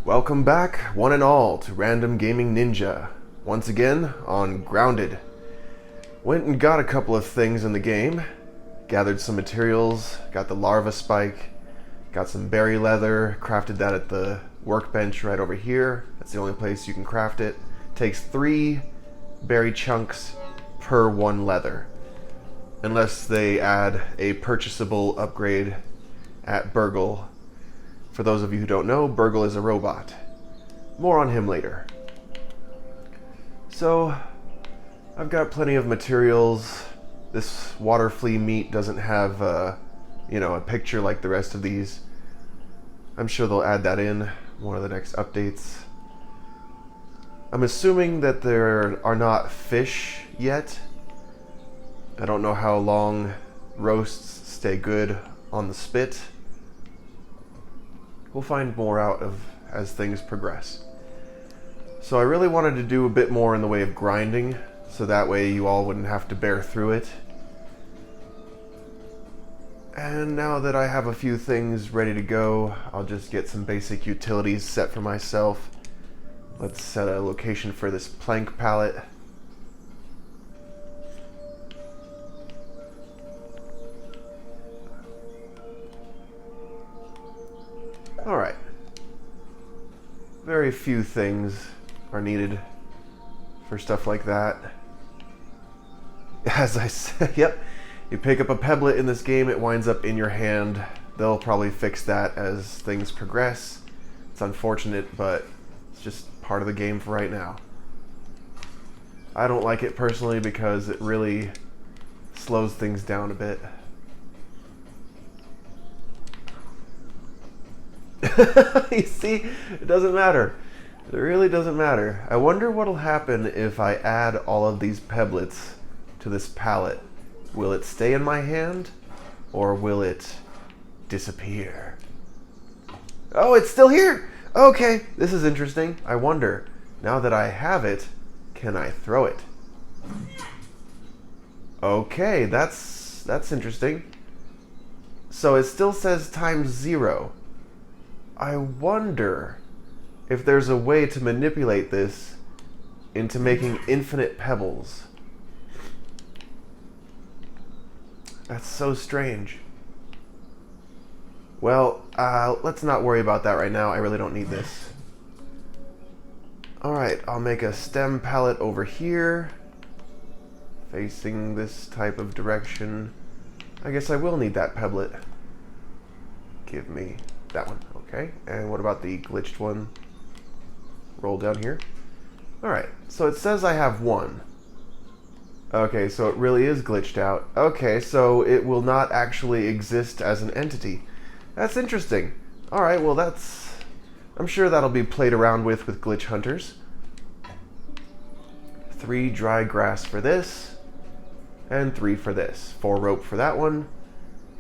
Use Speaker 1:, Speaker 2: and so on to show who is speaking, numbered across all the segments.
Speaker 1: Welcome back, one and all, to Random Gaming Ninja. Once again, on Grounded. Went and got a couple of things in the game. Gathered some materials, got the larva spike, got some berry leather, crafted that at the workbench right over here. That's the only place you can craft it. Takes 3 berry chunks per 1 leather. Unless they add a purchasable upgrade at Burgle. For those of you who don't know, Burgle is a robot. More on him later. So, I've got plenty of materials. This water flea meat doesn't have, a picture like the rest of these. I'm sure they'll add that in one of the next updates. I'm assuming that there are not fish yet. I don't know how long roasts stay good on the spit. We'll find more out of as things progress. So I really wanted to do a bit more in the way of grinding, so that way you all wouldn't have to bear through it. And now that I have a few things ready to go, I'll just get some basic utilities set for myself. Let's set a location for this plank pallet. Alright. Very few things are needed for stuff like that. As I said, yep. You pick up a pebblet in this game, it winds up in your hand. They'll probably fix that as things progress. It's unfortunate, but it's just part of the game for right now. I don't like it personally because it really slows things down a bit. You see, it doesn't matter. It really doesn't matter. I wonder what'll happen if I add all of these pebblets to this pallet. Will it stay in my hand, or will it disappear? Oh, it's still here! Okay, this is interesting. I wonder, now that I have it, can I throw it? Okay, that's interesting. So it still says ×0. I wonder if there's a way to manipulate this into making infinite pebbles. That's so strange. Well, let's not worry about that right now. I really don't need this. Alright, I'll make a stem pallet over here, facing this type of direction. I guess I will need that pebblet. Give me that one. Okay, and what about the glitched one? Roll down here. Alright, so it says I have 1. Okay, so it really is glitched out. Okay, so it will not actually exist as an entity. That's interesting. Alright, well I'm sure that'll be played around with glitch hunters. 3 dry grass for this, and 3 for this. 4 rope for that one.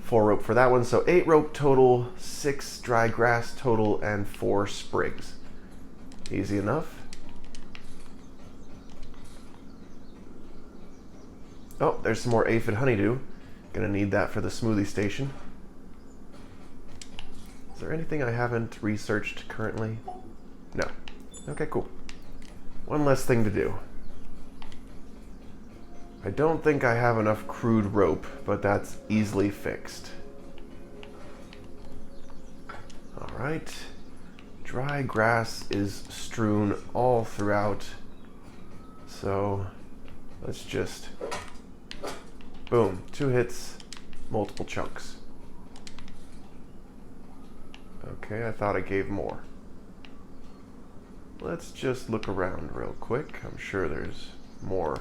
Speaker 1: 4 rope for that one, so 8 rope total, 6 dry grass total, and 4 sprigs. Easy enough. Oh, there's some more aphid honeydew. Gonna need that for the smoothie station. Is there anything I haven't researched currently? No. Okay, cool. One less thing to do. I don't think I have enough crude rope, but that's easily fixed. Alright. Dry grass is strewn all throughout. So, let's just... boom. 2 hits, multiple chunks. Okay, I thought I gave more. Let's just look around real quick. I'm sure there's more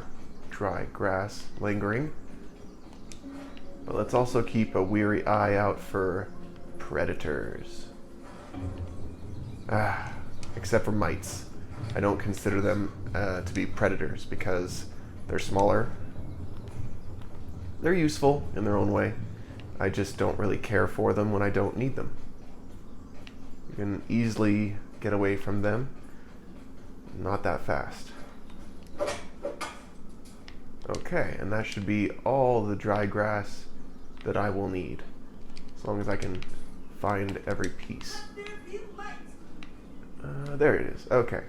Speaker 1: dry grass lingering. But let's also keep a weary eye out for predators. Except for mites. I don't consider them to be predators because they're smaller. They're useful in their own way. I just don't really care for them when I don't need them. You can easily get away from them. Not that fast. Okay, and that should be all the dry grass that I will need. As long as I can find every piece. There it is. Okay.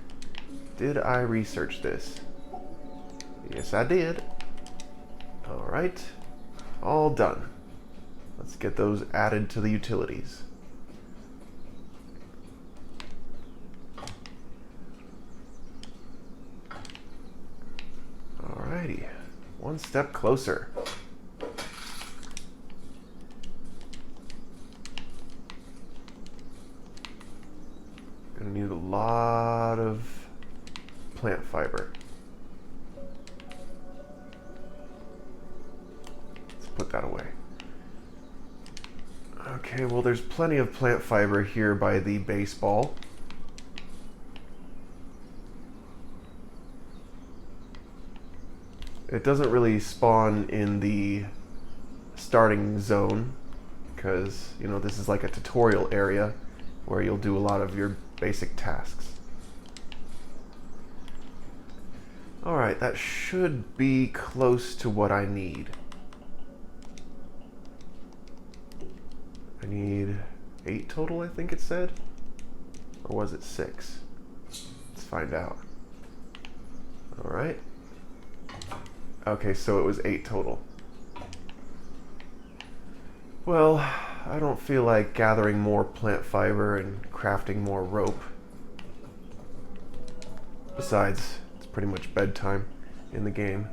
Speaker 1: Did I research this? Yes, I did. Alright. All done. Let's get those added to the utilities. Alrighty. One step closer. Gonna need a lot of plant fiber. Let's put that away. Okay, well there's plenty of plant fiber here by the baseball. It doesn't really spawn in the starting zone because, you know, this is like a tutorial area where you'll do a lot of your basic tasks. Alright, that should be close to what I need. I need 8 total, I think it said. Or was it 6? Let's find out. Alright. Okay, so it was 8 total. Well, I don't feel like gathering more plant fiber and crafting more rope. Besides, it's pretty much bedtime in the game.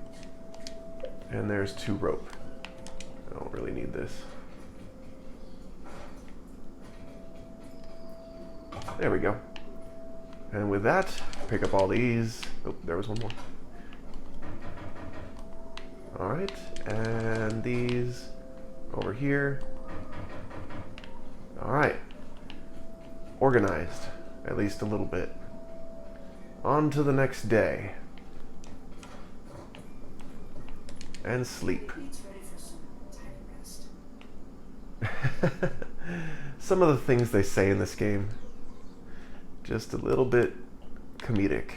Speaker 1: And there's 2 rope. I don't really need this. There we go. And with that, pick up all these. Oh, there was one more. Alright, and these over here. Alright. Organized, at least a little bit. On to the next day. And sleep. Some of the things they say in this game, just a little bit comedic.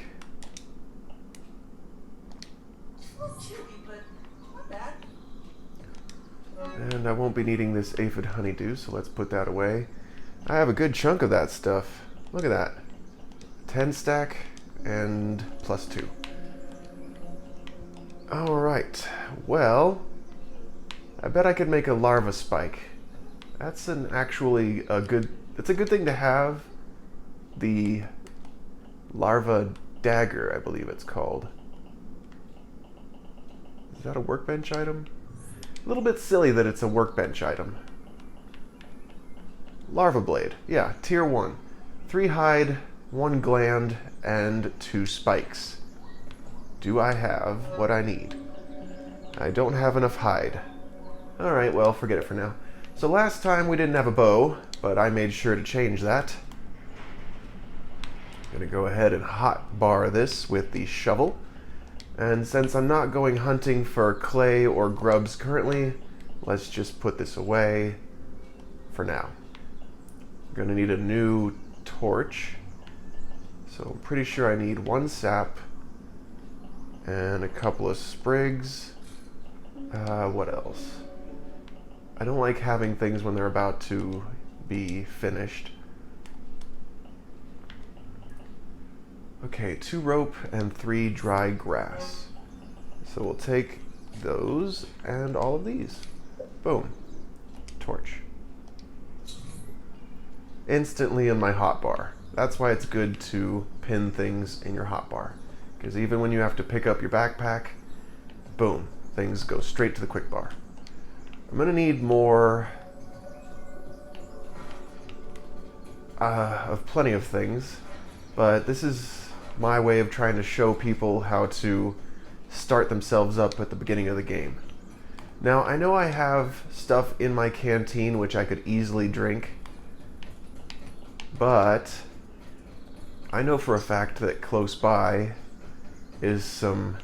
Speaker 1: And I won't be needing this aphid honeydew, so let's put that away. I have a good chunk of that stuff. Look at that. 10 stack and plus 2. Alright, well, I bet I could make a larva spike. That's actually a good, it's a good thing to have. The larva dagger, I believe it's called. Is that a workbench item? A little bit silly that it's a workbench item. Larva blade, yeah, tier 1. 3 hide, 1 gland, and 2 spikes. Do I have what I need? I don't have enough hide. Alright, well, forget it for now. So last time we didn't have a bow, but I made sure to change that. I'm gonna go ahead and hotbar this with the shovel. And since I'm not going hunting for clay or grubs currently, let's just put this away for now. I'm gonna need a new torch. So I'm pretty sure I need 1 sap and a couple of sprigs. What else? I don't like having things when they're about to be finished. Okay, 2 rope and 3 dry grass. So we'll take those and all of these. Boom. Torch. Instantly in my hotbar. That's why it's good to pin things in your hotbar. Because even when you have to pick up your backpack, boom, things go straight to the quick bar. I'm gonna need more of plenty of things, but this is my way of trying to show people how to start themselves up at the beginning of the game. Now, I know I have stuff in my canteen which I could easily drink, but I know for a fact that close by is some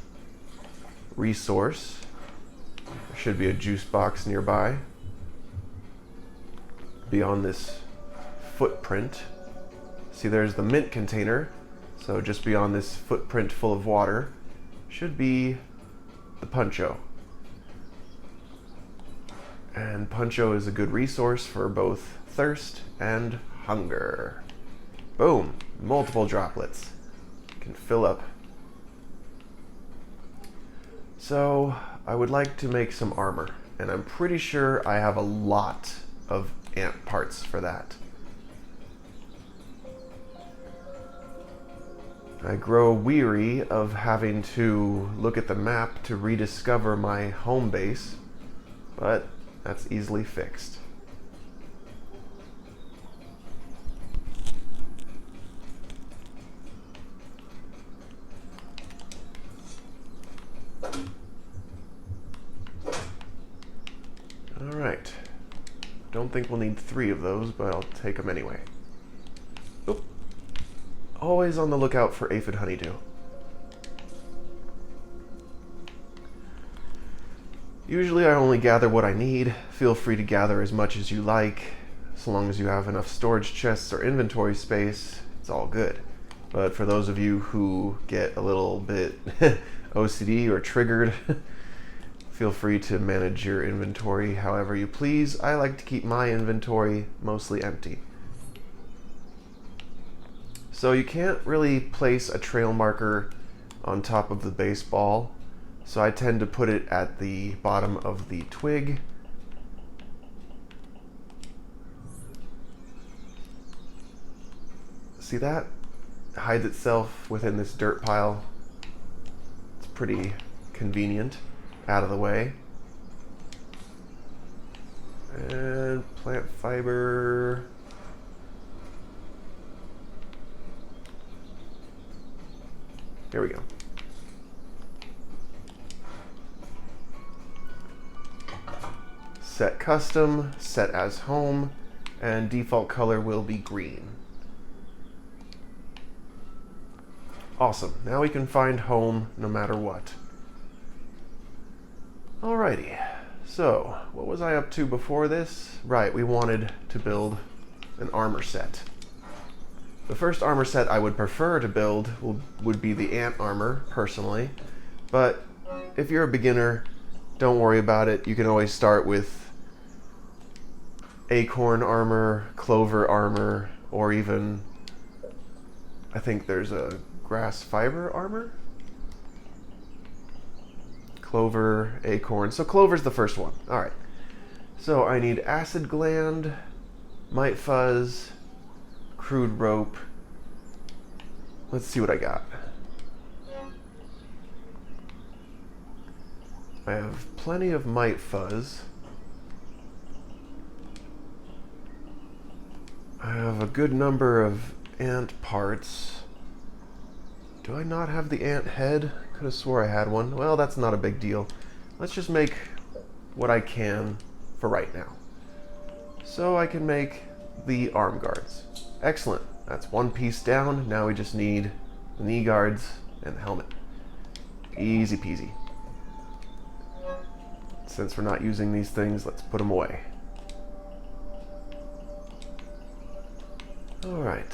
Speaker 1: resource. There should be a juice box nearby. Beyond this footprint. See, there's the mint container. So just beyond this footprint full of water should be the Puncho. And Puncho is a good resource for both thirst and hunger. Boom. multiple droplets. Can fill up. So I would like to make some armor, and I'm pretty sure I have a lot of ant parts for that. I grow weary of having to look at the map to rediscover my home base, but that's easily fixed. Alright. Don't think we'll need 3 of those, but I'll take them anyway. Oop. Always on the lookout for aphid honeydew. Usually I only gather what I need. Feel free to gather as much as you like. So long as you have enough storage chests or inventory space, it's all good. But for those of you who get a little bit OCD or triggered, feel free to manage your inventory however you please. I like to keep my inventory mostly empty. So you can't really place a trail marker on top of the baseball, so I tend to put it at the bottom of the twig. See that? It hides itself within this dirt pile. It's pretty convenient. Out of the way. And plant fiber. Here we go. Set custom, set as home, and default color will be green. Awesome. Now we can find home no matter what. Alrighty, so what was I up to before this? Right, we wanted to build an armor set. The first armor set I would prefer to build would be the ant armor, personally. But if you're a beginner, don't worry about it. You can always start with acorn armor, clover armor, or even, I think there's a grass fiber armor? Clover, acorn. So clover's the first one. Alright. So I need acid gland, mite fuzz, crude rope. Let's see what I got. I have plenty of mite fuzz. I have a good number of ant parts. Do I not have the ant head? Could have swore I had one. Well, that's not a big deal. Let's just make what I can for right now. So I can make the arm guards. Excellent. That's one piece down. Now we just need the knee guards and the helmet. Easy peasy. Since we're not using these things, let's put them away. Alright,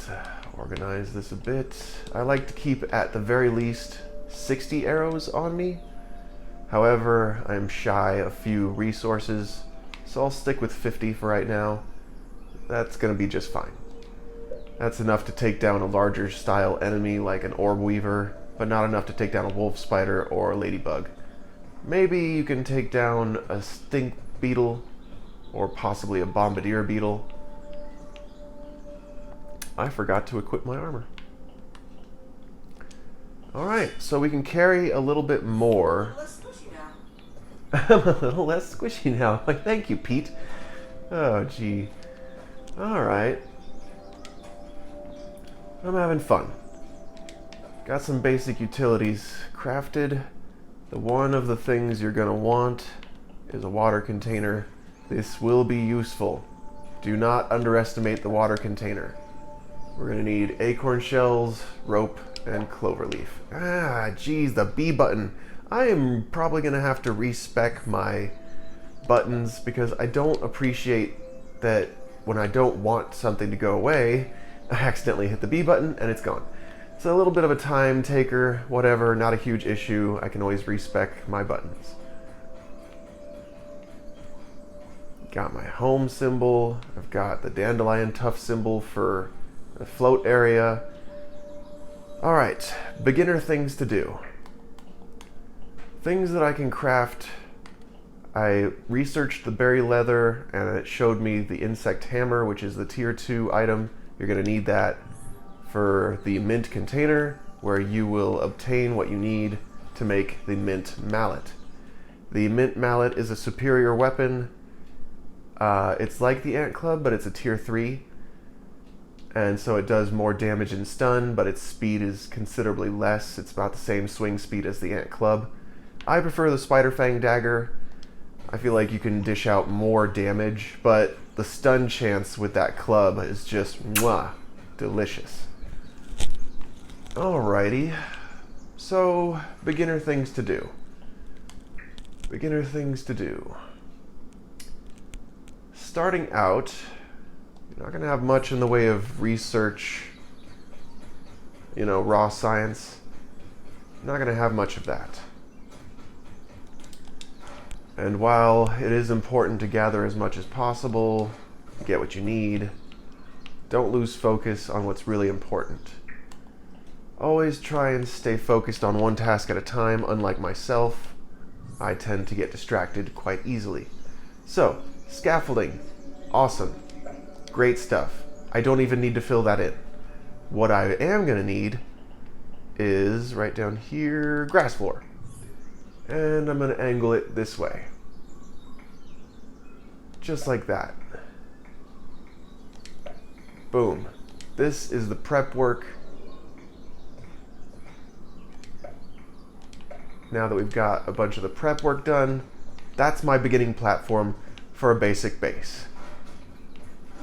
Speaker 1: organize this a bit. I like to keep at the very least 60 arrows on me. However, I'm shy of few resources, so I'll stick with 50 for right now. That's gonna be just fine. That's enough to take down a larger style enemy like an orb weaver, but not enough to take down a wolf spider or a ladybug. Maybe you can take down a stink beetle or possibly a bombardier beetle. I forgot to equip my armor. Alright, so we can carry a little bit more. I'm a little less squishy now. Thank you, Pete. Oh, gee. Alright. I'm having fun. Got some basic utilities crafted. One of the things you're gonna want is a water container. This will be useful. Do not underestimate the water container. We're gonna need acorn shells, rope, and clover leaf. Ah, geez, the B button. I am probably gonna have to respec my buttons because I don't appreciate that when I don't want something to go away, I accidentally hit the B button and it's gone. It's a little bit of a time taker, whatever, not a huge issue. I can always respec my buttons. Got my home symbol. I've got the dandelion tuft symbol for the float area. Alright, beginner things to do. Things that I can craft. I researched the berry leather and it showed me the insect hammer, which is the tier 2 item. You're going to need that for the mint container, where you will obtain what you need to make the mint mallet. The mint mallet is a superior weapon. It's like the ant club, but it's a tier 3. And so it does more damage and stun, but its speed is considerably less. It's about the same swing speed as the ant club. I prefer the spider fang dagger. I feel like you can dish out more damage, but the stun chance with that club is just mwah, delicious. Alrighty, so beginner things to do. Beginner things to do. Starting out, you're not going to have much in the way of research, raw science. Not going to have much of that. And while it is important to gather as much as possible, get what you need, don't lose focus on what's really important. Always try and stay focused on one task at a time. Unlike myself, I tend to get distracted quite easily. So, scaffolding. Awesome. Great stuff. I don't even need to fill that in. What I am going to need is, right down here, grass floor. And I'm going to angle it this way. Just like that. Boom. This is the prep work. Now that we've got a bunch of the prep work done, that's my beginning platform for a basic base.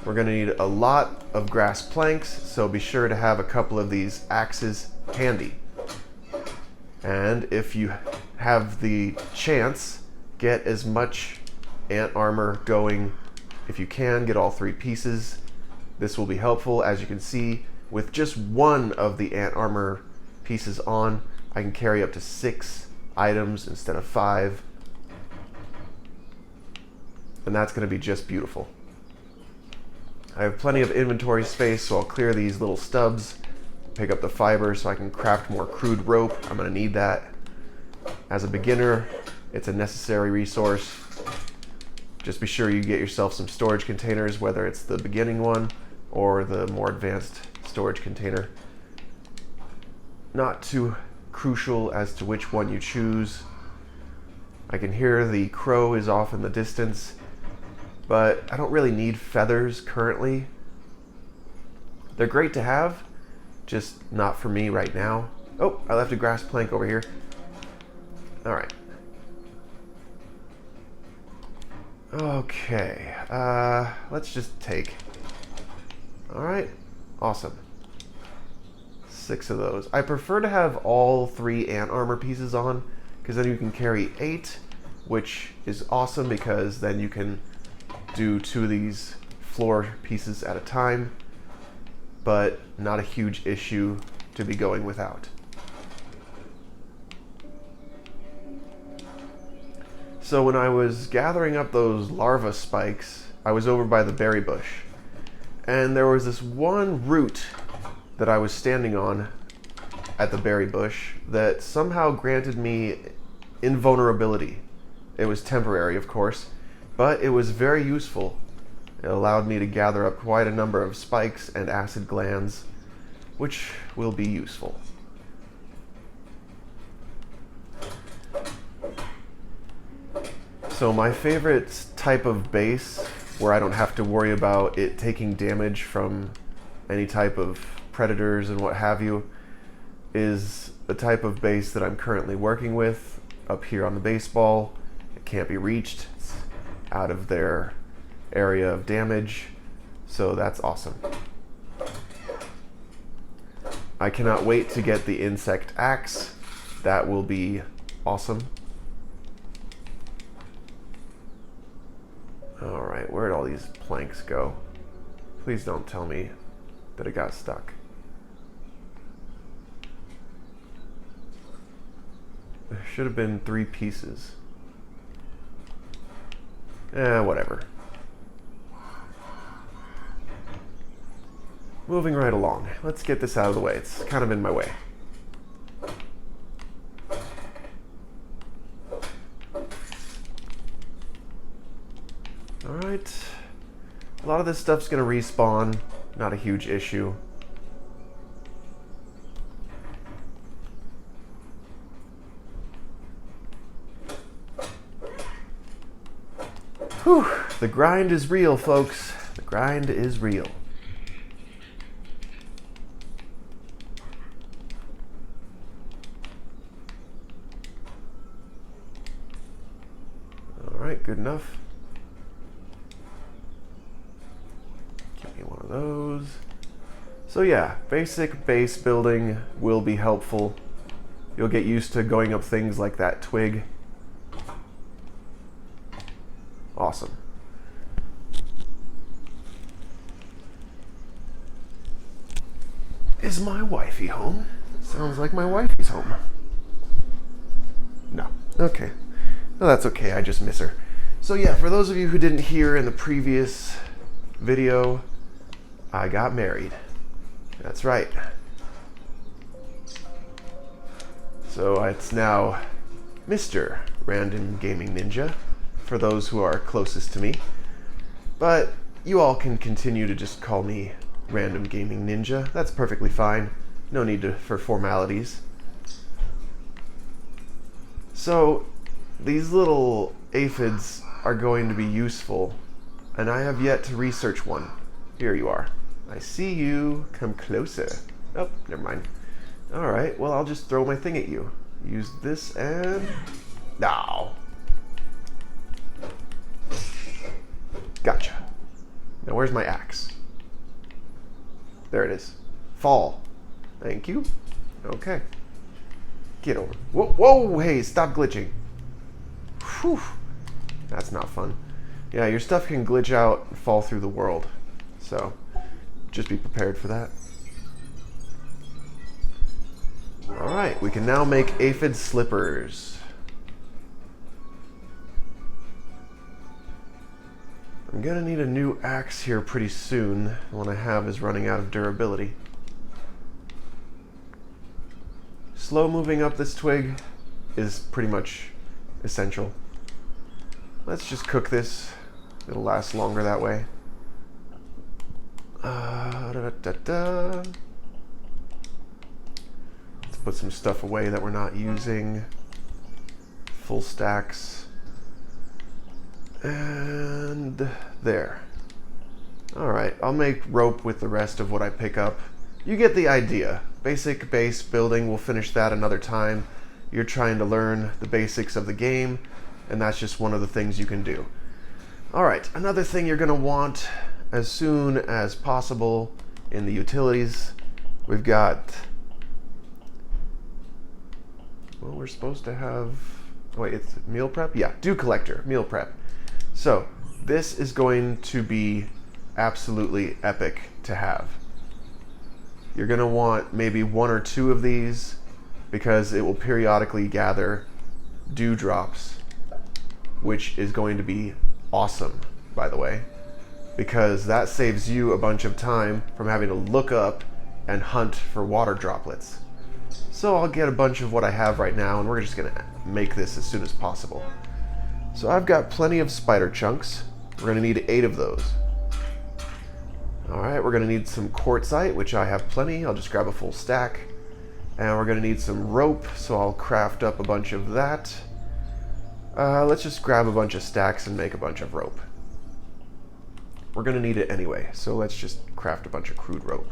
Speaker 1: We're going to need a lot of grass planks, so be sure to have a couple of these axes handy. And if you have the chance, get as much ant armor going. If you can, get all 3 pieces. This will be helpful. As you can see, with just one of the ant armor pieces on, I can carry up to 6 items instead of 5. And that's going to be just beautiful. I have plenty of inventory space, so I'll clear these little stubs, pick up the fiber so I can craft more crude rope. I'm going to need that. As a beginner, it's a necessary resource. Just be sure you get yourself some storage containers, whether it's the beginning one or the more advanced storage container. Not too crucial as to which one you choose. I can hear the crow is off in the distance, but I don't really need feathers currently. They're great to have, just not for me right now. Oh, I left a grass plank over here. All right. Okay, let's just take. All right, awesome. 6 of those. I prefer to have all 3 ant armor pieces on, because then you can carry 8, which is awesome because then you can do 2 of these floor pieces at a time, but not a huge issue to be going without. So when I was gathering up those larva spikes, I was over by the berry bush, and there was this one root that I was standing on at the berry bush that somehow granted me invulnerability. It was temporary, of course, but it was very useful. It allowed me to gather up quite a number of spikes and acid glands, which will be useful. So my favorite type of base, where I don't have to worry about it taking damage from any type of predators and what have you, is the type of base that I'm currently working with up here on the baseball. It can't be reached. It's out of their area of damage, so that's awesome. I cannot wait to get the insect axe. That will be awesome. Alright, where'd all these planks go? Please don't tell me that it got stuck. There should have been 3 pieces. Whatever. Moving right along. Let's get this out of the way. It's kind of in my way. Alright. A lot of this stuff's gonna respawn. Not a huge issue. Whew. The grind is real, folks. The grind is real. Alright, good enough. Give me one of those. So yeah, basic base building will be helpful. You'll get used to going up things like that twig. Awesome. Is my wifey home? Sounds like my wifey's home. No. Okay. No, that's okay. I just miss her. So yeah, for those of you who didn't hear in the previous video, I got married. That's right. So it's now Mr. Random Gaming Ninja, for those who are closest to me. But you all can continue to just call me Random Gaming Ninja. That's perfectly fine. No need for formalities. So these little aphids are going to be useful, and I have yet to research one. Here you are. I see you. Come closer. Oh, never mind. Alright, well, I'll just throw my thing at you. Use this and... No. Gotcha. Now where's my axe? There it is. Fall. Thank you. Okay. Get over. Whoa, whoa, hey, stop glitching. Whew. That's not fun. Yeah, your stuff can glitch out and fall through the world. So, just be prepared for that. Alright, we can now make aphid slippers. I'm gonna need a new axe here pretty soon. The one I have is running out of durability. Slow moving up this twig is pretty much essential. Let's just cook this. It'll last longer that way. Let's put some stuff away that we're not using. Full stacks. And there. Alright, I'll make rope with the rest of what I pick up. You get the idea. Basic base building, we'll finish that another time. You're trying to learn the basics of the game, and that's just one of the things you can do. Alright, another thing you're going to want as soon as possible in the utilities, we've got... Well, we're supposed to have... Wait, it's meal prep? Yeah, dew collector, meal prep. So, this is going to be absolutely epic to have. You're going to want maybe one or two of these because it will periodically gather dewdrops, which is going to be awesome, by the way, because that saves you a bunch of time from having to look up and hunt for water droplets. So I'll get a bunch of what I have right now, and we're just going to make this as soon as possible. So I've got plenty of spider chunks. We're going to need 8 of those. Alright, we're going to need some quartzite, which I have plenty. I'll just grab a full stack. And we're going to need some rope, so I'll craft up a bunch of that. Let's just grab a bunch of stacks and make a bunch of rope. We're going to need it anyway, so let's just craft a bunch of crude rope.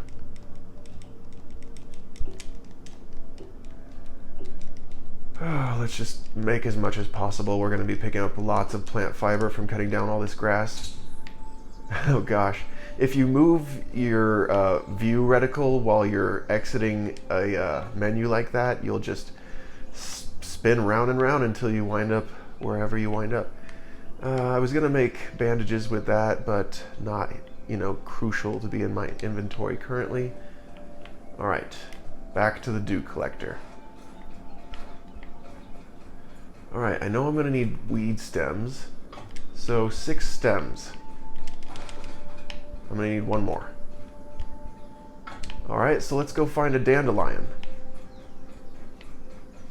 Speaker 1: Let's just make as much as possible. We're going to be picking up lots of plant fiber from cutting down all this grass. Oh gosh. If you move your view reticle while you're exiting a menu like that, you'll just spin round and round until you wind up wherever you wind up. I was going to make bandages with that, but not, crucial to be in my inventory currently. Alright, back to the dew collector. Alright, I know I'm going to need weed stems, so 6 stems. I'm going to need 1 more. Alright, so let's go find a dandelion.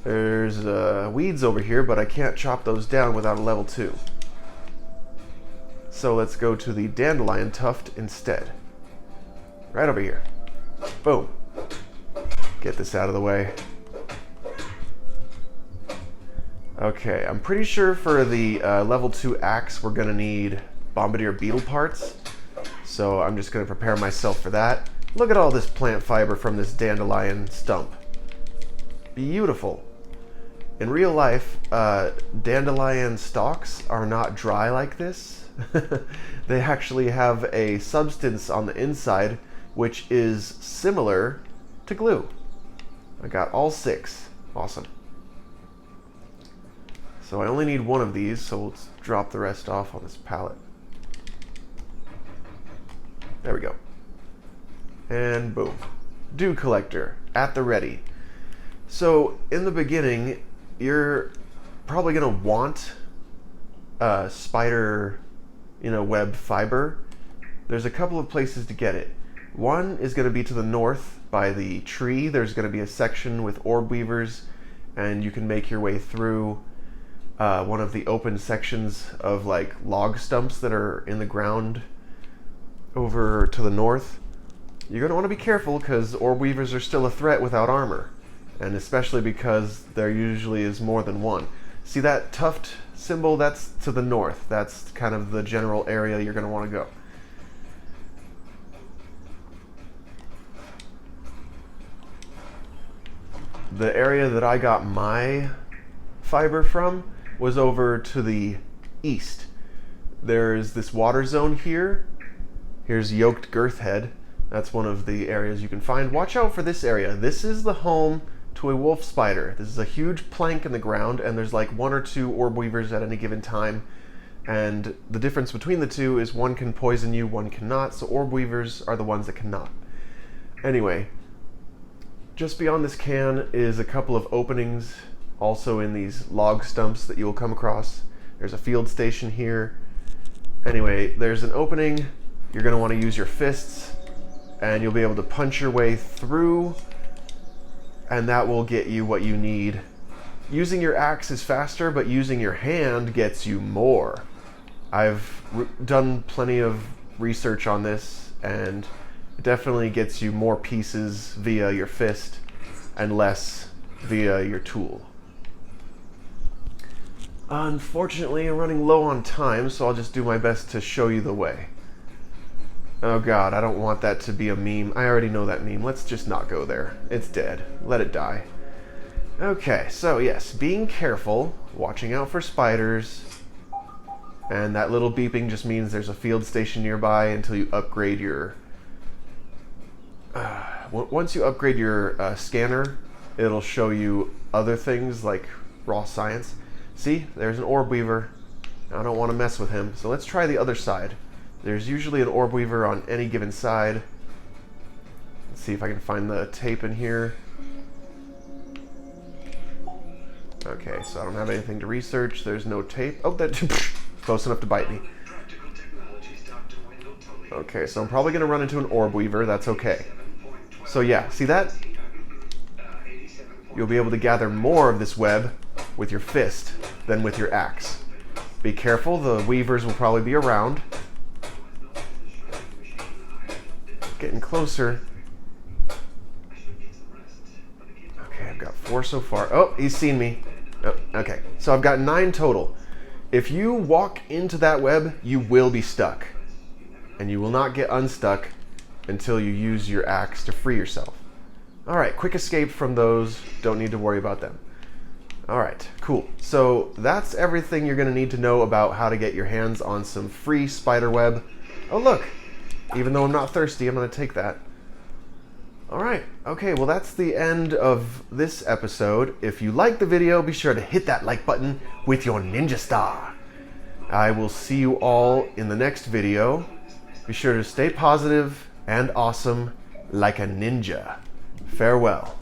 Speaker 1: There's weeds over here, but I can't chop those down without a level 2. So let's go to the dandelion tuft instead. Right over here. Boom. Get this out of the way. Okay, I'm pretty sure for the level 2 axe we're going to need bombardier beetle parts. So I'm just going to prepare myself for that. Look at all this plant fiber from this dandelion stump. Beautiful. In real life, dandelion stalks are not dry like this. They actually have a substance on the inside which is similar to glue. I got all 6. Awesome. So I only need one of these, so let's drop the rest off on this pallet. There we go. And boom. Dew collector at the ready. So in the beginning, you're probably going to want spider, web fiber. There's a couple of places to get it. One is going to be to the north by the tree. There's going to be a section with orb weavers, and you can make your way through one of the open sections of like log stumps that are in the ground over to the north. You're going to want to be careful because orb weavers are still a threat without armor, and especially because there usually is more than one. See that tuft symbol? That's to the north. That's kind of the general area you're going to want to go. The area that I got my fiber from was over to the east. There's this water zone here. Here's Yoked Girthhead. That's one of the areas you can find. Watch out for this area. This is the home to a wolf spider. This is a huge plank in the ground, and there's like 1 or 2 orb weavers at any given time. And the difference between the two is one can poison you, one cannot. So orb weavers are the ones that cannot. Anyway, just beyond this can is a couple of openings also in these log stumps that you will come across. There's a field station here. Anyway, there's an opening. You're going to want to use your fists, and you'll be able to punch your way through, and that will get you what you need. Using your axe is faster, but using your hand gets you more. I've done plenty of research on this, and it definitely gets you more pieces via your fist and less via your tool. Unfortunately, I'm running low on time, so I'll just do my best to show you the way. Oh god, I don't want that to be a meme. I already know that meme. Let's just not go there. It's dead. Let it die. Okay, so yes, being careful, watching out for spiders, and that little beeping just means there's a field station nearby until you upgrade your... once you upgrade your scanner, it'll show you other things like raw science. See, there's an orb weaver. I don't want to mess with him, so let's try the other side. There's usually an orb weaver on any given side. Let's see if I can find the tape in here. Okay, so I don't have anything to research. There's no tape. Oh, that close enough to bite me. Okay, so I'm probably going to run into an orb weaver. That's okay. So yeah, see that? You'll be able to gather more of this web with your fist than with your axe. Be careful, the weavers will probably be around. Getting closer. Okay, I've got 4 so far. Oh, he's seen me. Oh, okay, so I've got 9 total. If you walk into that web, you will be stuck. And you will not get unstuck until you use your axe to free yourself. Alright, quick escape from those. Don't need to worry about them. Alright, cool. So that's everything you're going to need to know about how to get your hands on some free spider web. Oh look, even though I'm not thirsty, I'm going to take that. Alright, okay, well that's the end of this episode. If you liked the video, be sure to hit that like button with your ninja star. I will see you all in the next video. Be sure to stay positive and awesome like a ninja. Farewell.